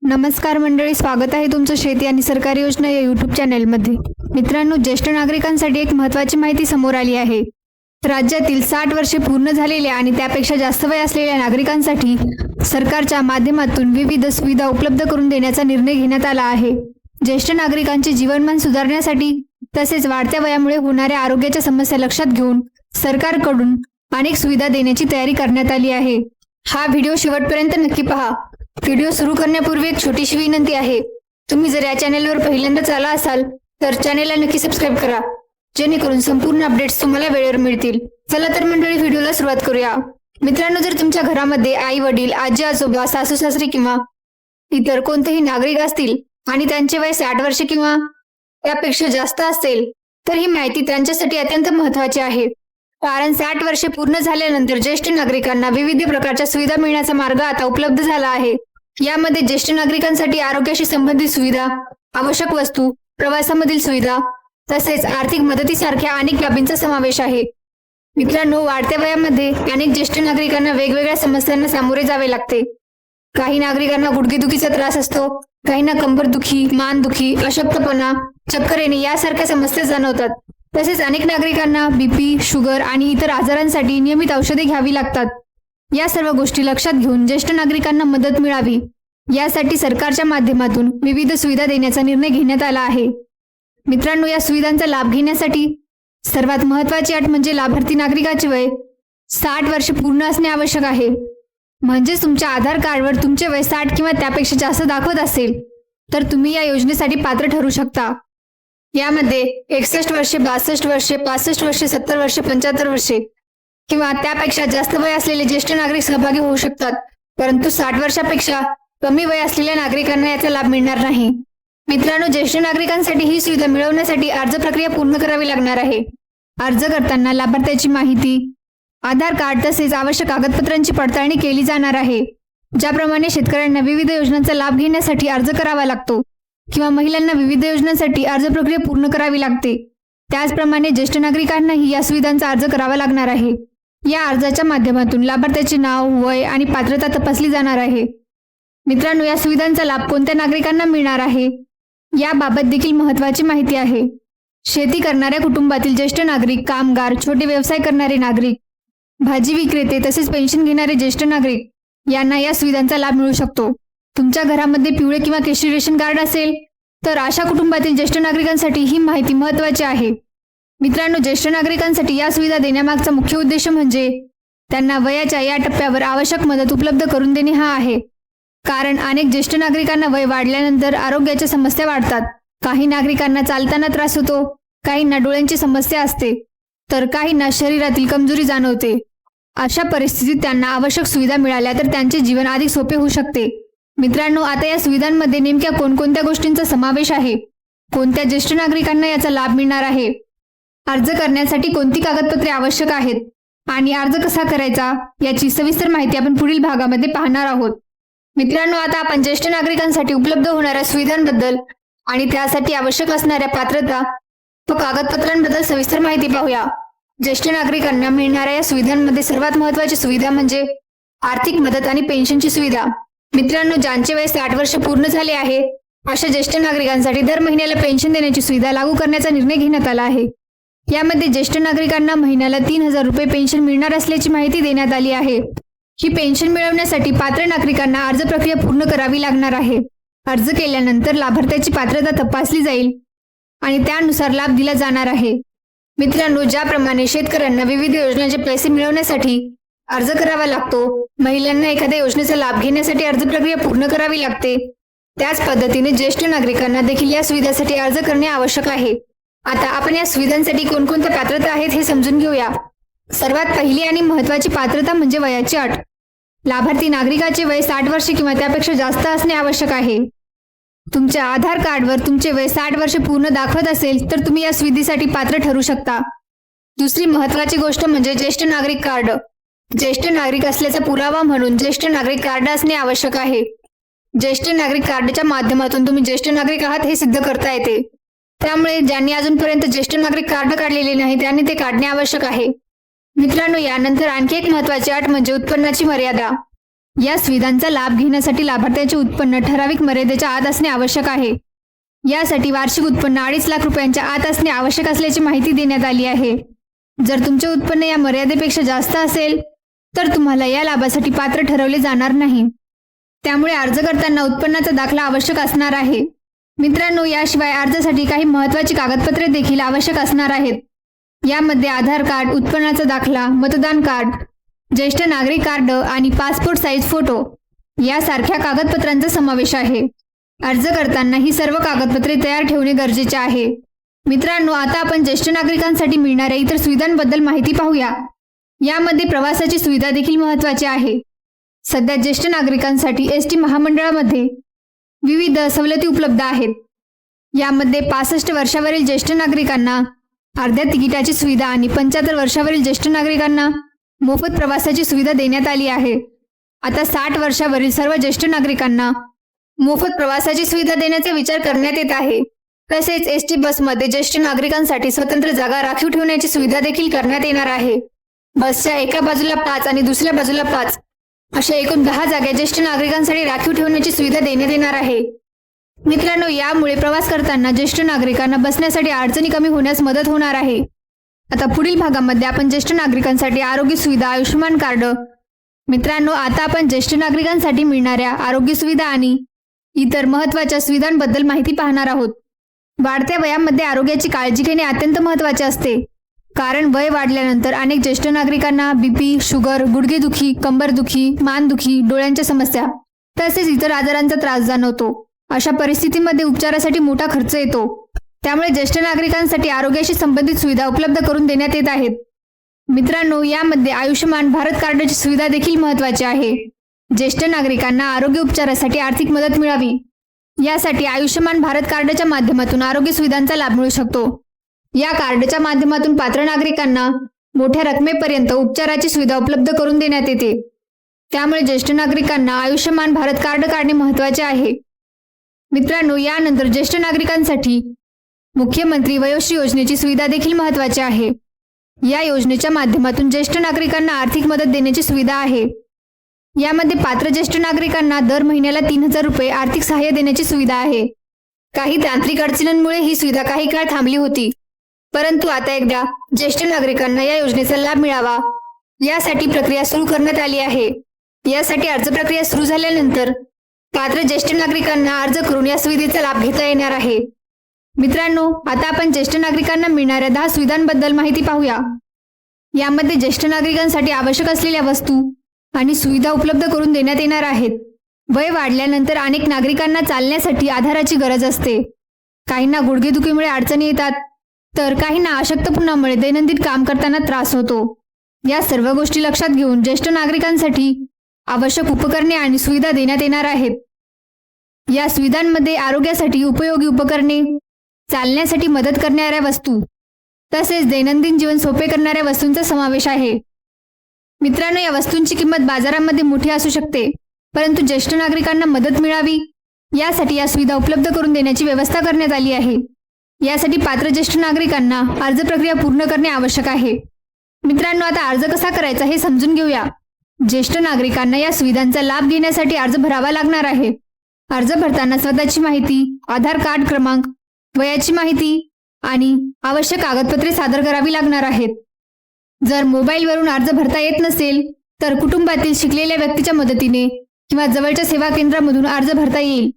नमस्कार मंडळी, स्वागत आहे तुमचं शेती आणि सरकारी योजना या यूट्यूब चॅनलमध्ये. मित्रांनो, ज्येष्ठ नागरिकांसाठी एक महत्त्वाची माहिती समोर आली आहे. राज्यातील 60 वर्षे पूर्ण झालेल्या आणि त्यापेक्षा जास्त वय असलेल्या नागरिकांसाठी सरकारच्या माध्यमातून विविध सुविधा उपलब्ध करून देण्याचा निर्णय घेण्यात आला आहे. ज्येष्ठ नागरिकांचे जीवनमान सुधारण्यासाठी तसेच वाढत्या वयामुळे होणाऱ्या आरोग्याच्या समस्या लक्षात घेऊन सरकारकडून अनेक सुविधा देण्याची तयारी करण्यात आली आहे. हा व्हिडिओ शेवटपर्यंत नक्की पहा. व्हिडिओ सुरू करण्यापूर्वी एक छोटीशी विनंती आहे. तुम्ही जर या चॅनेलवर पहिल्यांदाच आला असाल तर चॅनेलला नक्की सबस्क्राईब करा, जेणेकरून संपूर्ण अपडेट्स तुम्हाला वेळेवर मिळतील. चला तर मंडळी, व्हिडिओला सुरुवात करूया. मित्रांनो, जर तुमच्या घरामध्ये आई वडील, आजी आजोबा, सासू सासरे किंवा इतर कोणतेही नागरिक असतील आणि त्यांचे वय 60 वर्षे किंवा त्यापेक्षा जास्त असेल तर ही माहिती त्यांच्यासाठी अत्यंत महत्त्वाची आहे. कारण 60 वर्षे पूर्ण झाल्यानंतर ज्येष्ठ नागरिकांना विविध प्रकारच्या सुविधा मिळण्याचा मार्ग आता उपलब्ध झाला आहे. यामध्ये ज्येष्ठ नागरिकांसाठी आरोग्याशी संबंधित सुविधा, आवश्यक वस्तू, प्रवासामधील सुविधा तसेच आर्थिक मदतीसारख्या अनेक बाबींचा समावेश आहे. मित्रांनो, वाढत्या वयामध्ये अनेक ज्येष्ठ नागरिकांना वेगवेगळ्या समस्यांना सामोरे जावे लागते. काही नागरिकांना गुडघेदुखीचा त्रास असतो, काहींना कंबरदुखी, मानदुखी, अशक्तपणा, चक्कर येणे यासारख्या समस्या जाणवतात. तसेच अनेक नागरिकांना बीपी, शुगर आणि इतर आजारांसाठी नियमित औषधे घ्यावी लागतात. या सर्व गोष्टी लक्षात घेऊन ज्येष्ठ नागरिकांना मदत मिळावी यासाठी सरकारच्या माध्यमातून विविध सुविधा देण्याचा निर्णय घेण्यात आला आहे. मित्रांनो, या सुविधांचा लाभ घेण्यासाठी सर्वात महत्त्वाची अट म्हणजे लाभार्थी नागरिकाचे वय 60 वर्षे पूर्ण असणे आवश्यक आहे. म्हणजेच तुमच्या आधार कार्डवर तुमचे वय 60 किंवा त्यापेक्षा जास्त दाखवत असेल तर तुम्ही या योजनेसाठी पात्र ठरू शकता. यामध्ये 61 वर्षे, 62 वर्षे, 65 वर्षे, 70 वर्षे, 75 वर्षे किंवा त्यापेक्षा जास्त वय असलेले ज्येष्ठ नागरिक सहभागी होऊ शकतात. परंतु 60 वर्षापेक्षा कमी वय असलेल्या नागरिकांना याचा लाभ मिळणार नाही. मित्रांनो, ज्येष्ठ नागरिकांसाठी ही सुविधा मिळवण्यासाठी अर्ज प्रक्रिया पूर्ण करावी लागणार आहे. अर्ज करताना लाभार्थ्याची माहिती, आधार कार्ड तसेच आवश्यक कागदपत्रांची पडताळणी केली जाणार आहे. ज्याप्रमाणे शेतकऱ्यांना विविध योजनांचा लाभ घेण्यासाठी अर्ज करावा लागतो किंवा महिलांना विविध योजनांसाठी अर्ज प्रक्रिया पूर्ण करावी लागते, त्याचप्रमाणे ज्येष्ठ नागरिकांनाही या सुविधांचा अर्ज करावा लागणार आहे. या अर्जाच्या माध्यमातून लाभार्थ्याचे नाव, वय आणि पात्रता तपासली जाणार आहे. मित्रांनो, या सुविधांचा लाभ कोणत्या नागरिकांना मिळणार आहे याबाबत देखील महत्त्वाची माहिती आहे. शेती करणाऱ्या कुटुंबातील ज्येष्ठ नागरिक, कामगार, छोटे व्यवसाय करणारे नागरिक, भाजी विक्रेते तसेच पेन्शन घेणारे ज्येष्ठ नागरिक यांना या सुविधांचा लाभ मिळू शकतो. तुमच्या घरामध्ये पिवळे किंवा केशरी रेशन कार्ड असेल तर अशा कुटुंबातील ज्येष्ठ नागरिकांसाठी ही माहिती महत्त्वाची आहे. मित्रांनो, ज्येष्ठ नागरिकांसाठी या सुविधा देण्यामागचा मुख्य उद्देश म्हणजे त्यांना वयाच्या या टप्प्यावर आवश्यक मदत उपलब्ध करून देणे हा आहे. कारण अनेक ज्येष्ठ नागरिकांना वय वाढल्यानंतर आरोग्याच्या समस्या वाढतात. काही नागरिकांना चालताना त्रास होतो, काहींना डोळ्यांची समस्या असते तर काहींना शरीरातील कमजोरी जाणवते. अशा परिस्थितीत त्यांना आवश्यक सुविधा मिळाल्या तर त्यांचे जीवन अधिक सोपे होऊ शकते. मित्रांनो, आता या सुविधांमध्ये नेमक्या कोणकोणत्या गोष्टींचा समावेश आहे, कोणत्या ज्येष्ठ नागरिकांना याचा लाभ मिळणार आहे, अर्ज करण्यासाठी कोणती कागदपत्रे आवश्यक आहेत आणि अर्ज कसा करायचा याची सविस्तर माहिती आपण पुढील भागामध्ये पाहणार आहोत. मित्रांनो, आता आपण ज्येष्ठ नागरिकांसाठी उपलब्ध होणाऱ्या सुविधांबद्दल आणि त्यासाठी आवश्यक असणाऱ्या पात्रता व कागदपत्रांबद्दल सविस्तर माहिती पाहूया. ज्येष्ठ नागरिकांना मिळणाऱ्या या सुविधांमध्ये सर्वात महत्त्वाची सुविधा म्हणजे आर्थिक मदत आणि पेन्शनची सुविधा. मित्रांनो, ज्यांचे वय 60 वर्ष पूर्ण झाले आहे अशा ज्येष्ठ नागरिकांसाठी दर महिन्याला पेन्शन देण्याची सुविधा लागू करण्याचा निर्णय घेण्यात आला आहे. यामध्ये ज्येष्ठ नागरिकांना महिन्याला 3000 रुपये पेन्शन मिळणार असल्याची माहिती देण्यात आली आहे. ही पेन्शन मिळवण्यासाठी पात्र नागरिकांना अर्ज प्रक्रिया पूर्ण करावी लागणार आहे. अर्ज केल्यानंतर लाभार्थ्याची पात्रता तपासली जाईल आणि त्यानुसार लाभ दिला जाणार आहे. मित्रांनो, ज्याप्रमाणे शेतकऱ्यांना विविध योजनांचे पैसे मिळवण्यासाठी अर्ज करावा लागतो, महिलांना एखाद्या योजनेचा लाभ घेण्यासाठी अर्ज प्रक्रिया पूर्ण करावी लागते, त्याच पद्धतीने ज्येष्ठ नागरिकांना देखील या सुविधेसाठी अर्ज करणे आवश्यक आहे. आता आपण या सुविधांसाठी कोणकोणत्या पात्रता आहेत हे समजून घेऊया. सर्वात पहिली आणि महत्त्वाची पात्रता म्हणजे वयाची अट. लाभार्थी नागरिकाचे वय 60 वर्षे किंवा त्यापेक्षा जास्त असणे आवश्यक आहे. तुमच्या आधार कार्डवर तुमचे वय 60 वर्षे पूर्ण दाखवत असेल तर तुम्ही या सुविधेसाठी पात्र ठरू शकता. दुसरी महत्त्वाची गोष्ट म्हणजे ज्येष्ठ नागरिक कार्ड. ज्येष्ठ नागरिक असल्याचा पुरावा म्हणून ज्येष्ठ नागरिक कार्ड असणे आवश्यक आहे. ज्येष्ठ नागरिक कार्डच्या माध्यमातून तुम्ही ज्येष्ठ नागरिक आहात हे सिद्ध करता येते. त्यामुळे ज्यांनी अजूनपर्यंत ज्येष्ठ नागरिक कार्ड काढलेले नाही त्यांनी ते काढणे आवश्यक आहे. मित्रांनो, यानंतर आणखी एक महत्त्वाची अट म्हणजे उत्पन्नाची मर्यादा. या सुविधांचा लाभ घेण्यासाठी लाभार्थ्याचे उत्पन्न ठराविक मर्यादेच्या आत असणे आवश्यक आहे. यासाठी वार्षिक उत्पन्न 2.5 लाख रुपयांच्या आत असणे आवश्यक असल्याची माहिती देण्यात आली आहे. जर तुमचे उत्पन्न या मर्यादेपेक्षा जास्त असेल तर तुम्हाला या लाभासाठी पात्र ठरवले जाणार नाही. त्यामुळे अर्ज करताना उत्पन्नाचा दाखला आवश्यक असणार आहे. मित्रांनो, याशिवाय अर्जासाठी काही महत्त्वाची कागदपत्रे देखील आवश्यक असणार आहेत. यामध्ये आधार कार्ड, उत्पन्नाचा दाखला, मतदान कार्ड, ज्येष्ठ नागरिक कार्ड आणि पासपोर्ट साईज फोटो यासारख्या कागदपत्रांचा समावेश आहे. अर्ज करताना ही सर्व कागदपत्रे तयार ठेवणे गरजेचे आहे. मित्रांनो, आता आपण ज्येष्ठ नागरिकांसाठी मिळणाऱ्या इतर सुविधांबद्दल माहिती पाहूया. यामध्ये प्रवासाची सुविधा देखील महत्त्वाची आहे. सध्या ज्येष्ठ नागरिकांसाठी एसटी महामंडळामध्ये विविध सवलती उपलब्ध आहेत. यामध्ये 65 वर्षावरील ज्येष्ठ नागरिकांना अर्ध्या तिकिटाची सुविधा आणि 75 वर्षावरील ज्येष्ठ नागरिकांना मोफत प्रवासाची सुविधा देण्यात आली आहे. आता 60 वर्षावरील सर्व ज्येष्ठ नागरिकांना मोफत प्रवासाची सुविधा देण्याचा विचार करण्यात येत आहे. तसेच एसटी बसमध्ये ज्येष्ठ नागरिकांसाठी स्वतंत्र जागा राखीव ठेवण्याची सुविधा देखील करण्यात येणार आहे. बसच्या एका बाजूला 5 आणि दुसऱ्या बाजूला 5 अशा एकूण 10 जागा ज्येष्ठ नागरिकांसाठी राखीव ठेवण्याची सुविधा देण्यात येणार आहे. मित्रांनो, यामुळे प्रवास करताना ज्येष्ठ नागरिकांना बसण्यासाठी अडचणी कमी होण्यास मदत होणार आहे. आता पुढील भागामध्ये आपण ज्येष्ठ नागरिकांसाठी आरोग्य सुविधा, आयुष्यमान कार्ड. मित्रांनो, आता आपण ज्येष्ठ नागरिकांसाठी मिळणाऱ्या आरोग्य सुविधा आणि इतर महत्त्वाच्या सुविधांबद्दल माहिती पाहणार आहोत. वाढत्या वयामध्ये आरोग्याची काळजी घेणे अत्यंत महत्त्वाचे असते. कारण वय वाढल्यानंतर अनेक ज्येष्ठ नागरिकांना बीपी, शुगर, गुडघेदुखी, कंबरदुखी, मानदुखी, डोळ्यांच्या समस्या तसेच इतर आजारांचा त्रास जाणवतो. अशा परिस्थितीमध्ये उपचारासाठी मोठा खर्च येतो. त्यामुळे ज्येष्ठ नागरिकांसाठी आरोग्याशी संबंधित सुविधा उपलब्ध करून देण्यात येत आहेत. मित्रांनो, यामध्ये आयुष्यमान भारत कार्डची सुविधा देखील महत्त्वाची आहे. ज्येष्ठ नागरिकांना आरोग्य उपचारासाठी आर्थिक मदत मिळावी यासाठी आयुष्यमान भारत कार्डच्या माध्यमातून आरोग्य सुविधांचा लाभ मिळू शकतो. या कार्डच्या माध्यमातून पात्र नागरिकांना मोठ्या रकमेपर्यंत उपचाराची सुविधा उपलब्ध करून देण्यात येते. त्यामुळे ज्येष्ठ नागरिकांना आयुष्यमान भारत कार्ड काढणे महत्त्वाचे आहे. मित्रांनो, यानंतर ज्येष्ठ नागरिकांसाठी मुख्यमंत्री वयोश्री योजनेची सुविधा देखील महत्त्वाची आहे. या योजनेच्या माध्यमातून ज्येष्ठ नागरिकांना आर्थिक मदत देण्याची सुविधा आहे. यामध्ये पात्र ज्येष्ठ नागरिकांना दर महिन्याला 3,000 रुपये आर्थिक सहाय्य देण्याची सुविधा आहे. काही तांत्रिक अडचणींमुळे ही सुविधा काही काळ थांबली होती, परंतु आता एकदा ज्येष्ठ नागरिकांना या योजनेचा लाभ मिळावा यासाठी प्रक्रिया सुरू करण्यात आली आहे. यासाठी अर्ज प्रक्रिया सुरू झाल्यानंतर पात्र ज्येष्ठ नागरिकांना अर्ज करून या सुविधेचा लाभ घेता येणार आहे. मित्रांनो, आता आपण ज्येष्ठ नागरिकांना मिळणाऱ्या 10 सुविधांबद्दल माहिती पाहूया. यामध्ये ज्येष्ठ नागरिकांसाठी आवश्यक असलेल्या वस्तू आणि सुविधा उपलब्ध करून देण्यात येणार आहेत. वय वाढल्यानंतर अनेक नागरिकांना चालण्यासाठी आधाराची गरज असते. काहींना गुडघेदुखीमुळे अडचणी येतात, तर काहींना अशक्तपणामुळे दैनंदिन काम करताना त्रास होतो. या सर्व गोष्टी लक्षात घेऊन ज्येष्ठ नागरिकांसाठी आवश्यक उपकरणे आणि सुविधा देण्यात येणार आहेत. या सुविधांमध्ये आरोग्यासाठी उपयोगी उपकरणे, चालण्यासाठी मदत करणाऱ्या वस्तू तसेच दैनंदिन जीवन सोपे करणाऱ्या वस्तूंचा समावेश आहे. मित्रांनो, या वस्तूंची किंमत बाजारामध्ये मोठी असू शकते, परंतु ज्येष्ठ नागरिकांना मदत मिळावी यासाठी या सुविधा उपलब्ध करून देण्याची व्यवस्था करण्यात आली आहे. यासाठी पात्र ज्येष्ठ नागरिकांना अर्ज प्रक्रिया पूर्ण करणे आवश्यक आहे. मित्रांनो, आता अर्ज कसा करायचा हे समजून घेऊया. ज्येष्ठ नागरिकांना या सुविधांचा लाभ घेण्यासाठी अर्ज भरावा लागणार आहे. अर्ज भरताना स्वतःची माहिती, आधार कार्ड क्रमांक, वयाची माहिती आणि आवश्यक कागदपत्रे सादर करावी लागणार आहेत. जर मोबाईलवरून अर्ज भरता येत नसेल तर कुटुंबातील शिकलेल्या व्यक्तीच्या मदतीने किंवा जवळच्या सेवा केंद्रामधून अर्ज भरता येईल.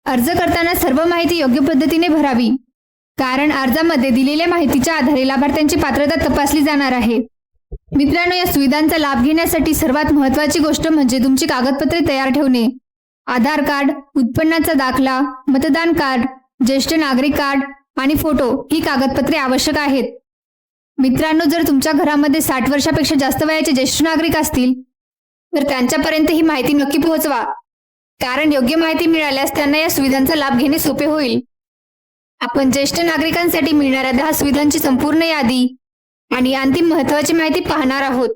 अर्ज करताना सर्व माहिती योग्य पद्धतीने भरावी, कारण अर्जामध्ये दिलेल्या माहितीच्या आधारे लाभार्थ्यांची पात्रता तपासली जाणार आहे. मित्रांनो, या सुविधांचा लाभ घेण्यासाठी सर्वात महत्त्वाची गोष्ट म्हणजे तुमची कागदपत्रे तयार ठेवणे. आधार कार्ड, उत्पन्नाचा दाखला, मतदान कार्ड, ज्येष्ठ नागरिक कार्ड आणि फोटो ही कागदपत्रे आवश्यक आहेत. मित्रांनो, जर तुमच्या घरामध्ये 60 वर्षापेक्षा जास्त वयाचे ज्येष्ठ नागरिक असतील तर त्यांच्यापर्यंत ही माहिती नक्की पोहोचवा, कारण योग्य माहिती मिळाल्यास त्यांना या सुविधांचा लाभ घेणे सोपे होईल. आपण ज्येष्ठ नागरिकांसाठी मिळणाऱ्या 10 सुविधांची संपूर्ण यादी आणि अंतिम महत्त्वाची माहिती पाहणार आहोत.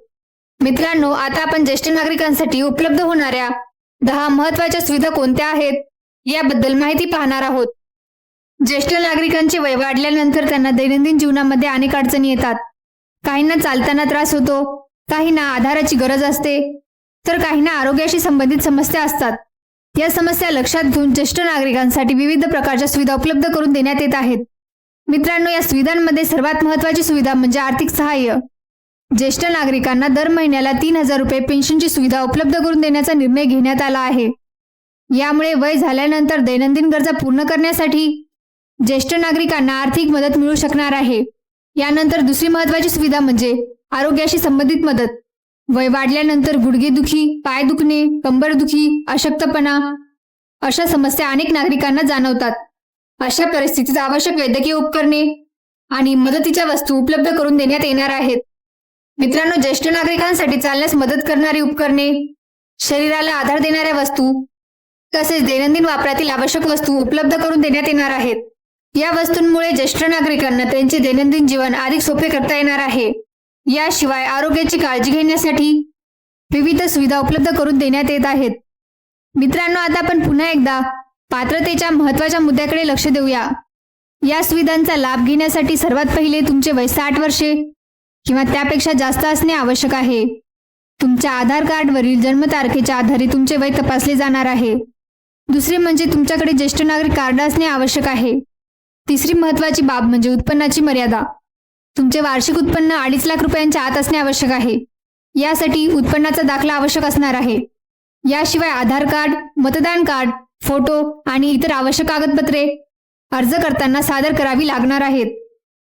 मित्रांनो, आता आपण ज्येष्ठ नागरिकांसाठी उपलब्ध होणाऱ्या 10 महत्त्वाच्या सुविधा कोणत्या आहेत याबद्दल माहिती पाहणार आहोत. ज्येष्ठ नागरिकांचे वय वाढल्यानंतर त्यांना दैनंदिन जीवनामध्ये अनेक अडचणी येतात. काहींना चालताना त्रास होतो, काहींना आधाराची गरज असते, तर काहींना आरोग्याशी संबंधित समस्या असतात. या समस्या लक्षात घेऊन ज्येष्ठ नागरिकांसाठी विविध प्रकारच्या सुविधा उपलब्ध करून देण्यात येत आहेत. मित्रांनो, या सुविधांमध्ये सर्वात महत्त्वाची सुविधा म्हणजे आर्थिक सहाय्य. ज्येष्ठ नागरिकांना दर महिन्याला 3,000 रुपये पेन्शनची सुविधा उपलब्ध करून देण्याचा निर्णय घेण्यात आला आहे. यामुळे वय झाल्यानंतर दैनंदिन गरजा पूर्ण करण्यासाठी ज्येष्ठ नागरिकांना आर्थिक मदत मिळू शकणार आहे. यानंतर दुसरी महत्त्वाची सुविधा म्हणजे आरोग्याशी संबंधित मदत. वय वाढल्यानंतर गुडघेदुखी, पाय दुखणे, कंबरदुखी, अशक्तपणा अशा समस्या अनेक नागरिकांना जाणवतात. अशा परिस्थितीत आवश्यक वैद्यकीय उपकरणे आणि मदतीच्या वस्तू उपलब्ध करून देण्यात येणार आहेत. मित्रांनो, ज्येष्ठ नागरिकांसाठी चालण्यास मदत करणारी उपकरणे, शरीराला आधार देणाऱ्या वस्तू तसेच दैनंदिन वापरातील आवश्यक वस्तू उपलब्ध करून देण्यात येणार आहेत. या वस्तूंमुळे ज्येष्ठ नागरिकांना त्यांचे दैनंदिन जीवन अधिक सोपे करता येणार आहे. याशिवाय आरोग्याची काळजी घेण्यासाठी विविध सुविधा उपलब्ध करून देण्यात येत आहेत. मित्रांनो, आता आपण पुन्हा एकदा पात्रतेच्या महत्त्वाच्या मुद्द्याकडे लक्ष देऊया. या सुविधांचा लाभ घेण्यासाठी सर्वात पहिले तुमचे वय 60 वर्षे किंवा त्यापेक्षा जास्त असणे आवश्यक आहे. तुमच्या आधार कार्डवरील जन्मतारखेच्या आधारे तुमचे वय तपासले जाणार आहे. दुसरे म्हणजे तुमच्याकडे ज्येष्ठ नागरिक कार्ड असणे आवश्यक आहे. तिसरी महत्त्वाची बाब म्हणजे उत्पन्नाची मर्यादा. तुमचे वार्षिक उत्पन्न 2.5 लाख रुपयांच्या आत असणे आवश्यक आहे. यासाठी उत्पन्नाचा दाखला आवश्यक असणार आहे. याशिवाय आधार कार्ड, मतदान कार्ड, फोटो आणि इतर आवश्यक कागदपत्रे अर्ज करताना सादर करावी लागणार आहेत.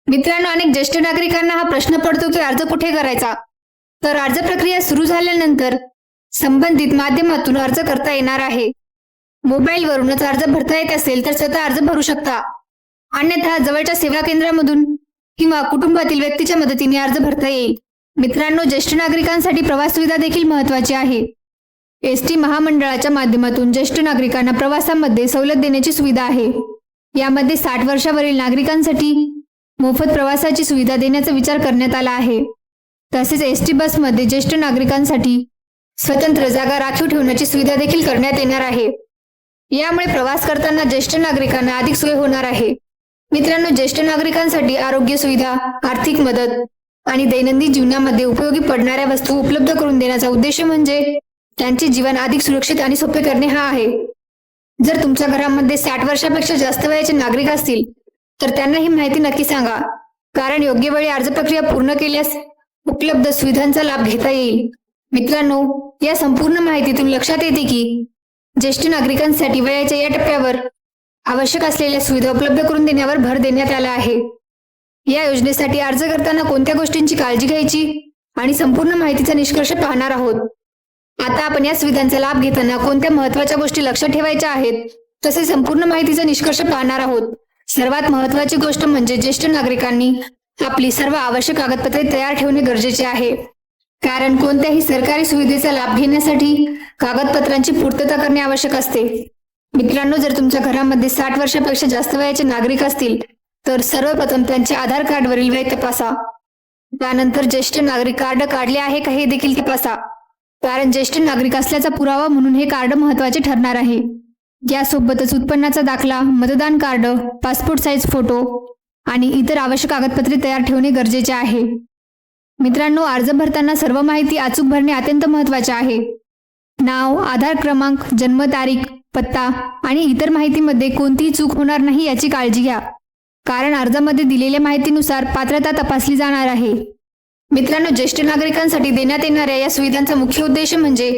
मित्रांनो, अनेक ज्येष्ठ नागरिकांना हा प्रश्न पडतो की अर्ज कुठे करायचा. तर अर्ज प्रक्रिया सुरू झाल्यानंतर संबंधित माध्यमातून अर्ज करता येणार आहे. मोबाईलवरूनच अर्ज भरता येत असेल तर स्वतः अर्ज भरू शकता. अन्यथा जवळच्या सेवा केंद्रामधून किंवा कुटुंबातील व्यक्तीच्या मदतीने अर्ज भरता येईल. मित्रांनो, ज्येष्ठ नागरिकांसाठी प्रवास सुविधा देखील महत्त्वाची आहे. एसटी महामंडळाच्या माध्यमातून ज्येष्ठ नागरिकांना प्रवासामध्ये सवलत देण्याची सुविधा आहे. यामध्ये 60 वर्षावरील नागरिकांसाठी मोफत प्रवासाची सुविधा देण्याचा विचार करण्यात आला आहे. तसेच एसटी बसमध्ये ज्येष्ठ नागरिकांसाठी स्वतंत्र जागा राखीव ठेवण्याची सुविधा देखील करण्यात येणार आहे. यामुळे प्रवास करताना ज्येष्ठ नागरिकांना अधिक सोय होणार आहे. मित्रांनो, ज्येष्ठ नागरिकांसाठी आरोग्य सुविधा, आर्थिक मदत आणि दैनंदिन जीवनामध्ये उपयोगी पडणाऱ्या वस्तू उपलब्ध करून देण्याचा उद्देश म्हणजे त्यांचे जीवन अधिक सुरक्षित आणि सोपे करणे हा आहे. जर तुमच्या घरामध्ये 60 वर्षापेक्षा जास्त वयाचे नागरिक असतील तर त्यांना ही माहिती नक्की सांगा, कारण योग्य वेळी अर्ज प्रक्रिया पूर्ण केल्यास उपलब्ध सुविधांचा लाभ घेता येईल. मित्रांनो, या संपूर्ण माहितीतून लक्षात येते की ज्येष्ठ नागरिकांसाठी वयाच्या या टप्प्यावर आवश्यक असलेल्या सुविधा उपलब्ध करून देण्यावर भर देण्यात आला आहे. या योजनेसाठी अर्ज करताना कोणत्या गोष्टींची काळजी घ्यायची आणि संपूर्ण माहितीचा निष्कर्ष पाहणार आहोत. आता आपण या सुविधांचा लाभ घेताना कोणत्या महत्त्वाच्या गोष्टी लक्षात ठेवायच्या आहेत तसे संपूर्ण माहितीचा निष्कर्ष पाहणार आहोत. सर्वात महत्त्वाची गोष्ट म्हणजे ज्येष्ठ नागरिकांनी आपली सर्व आवश्यक कागदपत्रे तयार ठेवणे गरजेचे आहे, कारण कोणत्याही सरकारी सुविधेचा लाभ घेण्यासाठी कागदपत्रांची पूर्तता करणे आवश्यक असते. मित्रांनो, जर तुमच्या घरामध्ये 60 वर्षापेक्षा जास्त वयाचे नागरिक असतील तर सर्वप्रथम त्यांचे आधार कार्डवरील वय तपासा. त्यानंतर ज्येष्ठ नागरिक कार्ड काढले आहे का हे देखील तपासा, कारण ज्येष्ठ नागरिक असल्याचा पुरावा म्हणून हे कार्ड महत्त्वाचे ठरणार आहे. यासोबतच उत्पन्नाचा दाखला, मतदान कार्ड, पासपोर्ट साईज फोटो आणि इतर आवश्यक कागदपत्रे तयार ठेवणे गरजेचे आहे. मित्रांनो, अर्ज भरताना सर्व माहिती अचूक भरणे अत्यंत महत्त्वाचे आहे. नाव, आधार क्रमांक, जन्मतारीख, पत्ता आणि इतर माहितीमध्ये कोणतीही चूक होणार नाही याची काळजी घ्या, कारण अर्जामध्ये दिलेल्या माहितीनुसार पात्रता तपासली जाणार आहे. मित्रांनो, ज्येष्ठ नागरिकांसाठी देण्यात येणाऱ्या या सुविधांचा मुख्य उद्देश म्हणजे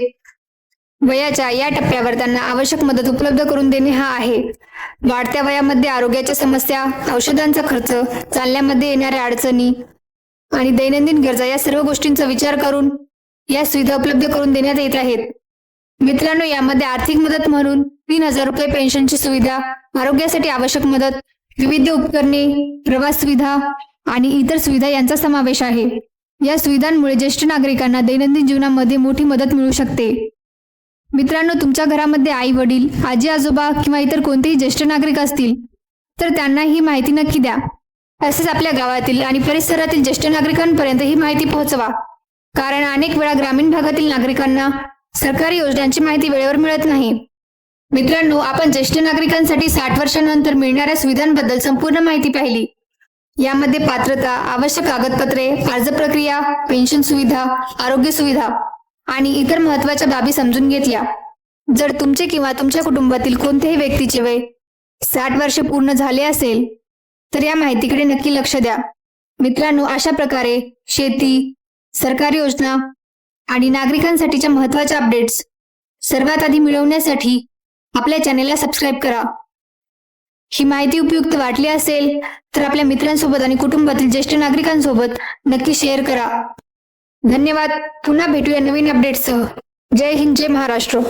वयाच्या या टप्प्यावर त्यांना आवश्यक मदत उपलब्ध करून देणे हा आहे. वाढत्या वयामध्ये आरोग्याच्या समस्या, औषधांचा खर्च, चालण्यामध्ये येणाऱ्या अडचणी आणि दैनंदिन गरजा या सर्व गोष्टींचा विचार करून या सुविधा उपलब्ध करून देण्यात येत आहेत. मित्रांनो, यामध्ये आर्थिक मदत म्हणून 3,000 रुपये पेन्शनची सुविधा, आरोग्यासाठी आवश्यक मदत, विविध उपकरणे, प्रवास सुविधा आणि इतर सुविधा यांचा समावेश आहे. या सुविधांमुळे ज्येष्ठ नागरिकांना दैनंदिन जीवनामध्ये मोठी मदत मिळू शकते. मित्रांनो, तुमच्या घरामध्ये आई वडील, आजी आजोबा किंवा इतर कोणतेही ज्येष्ठ नागरिक असतील तर त्यांना ही माहिती नक्की द्या. तसेच आपल्या गावातील आणि परिसरातील ज्येष्ठ नागरिकांपर्यंत ही माहिती पोहोचवा, कारण अनेक वेळा ग्रामीण भागातील नागरिकांना सरकारी योजनांची माहिती वेळेवर मिळत नाही. मित्रांनो, आपण ज्येष्ठ नागरिकांसाठी 60 वर्षांनंतर मिळणाऱ्या सुविधांबद्दल संपूर्ण माहिती पाहिली. यामध्ये पात्रता, आवश्यक कागदपत्रे, अर्ज प्रक्रिया, पेन्शन सुविधा, आरोग्य सुविधा आणि इतर महत्त्वाच्या बाबी समजून घेतल्या. जर तुमचे किंवा तुमच्या कुटुंबातील कोणत्याही व्यक्तीचे वय 60 वर्षे पूर्ण झाले असेल तर या माहितीकडे नक्की लक्ष द्या. मित्रांनो, अशा प्रकारे शेती, सरकारी योजना आणि नागरिकांसाठीच्या महत्त्वाच्या अपडेट्स सर्वात आधी मिळवण्यासाठी आपल्या चॅनेलला सबस्क्राईब करा. ही माहिती उपयुक्त वाटली असेल तर आपल्या मित्रांसोबत आणि कुटुंबातील ज्येष्ठ नागरिकांसोबत नक्की शेअर करा. धन्यवाद. पुन्हा भेटूया नवीन अपडेट्ससह. जय हिंद, जय महाराष्ट्र.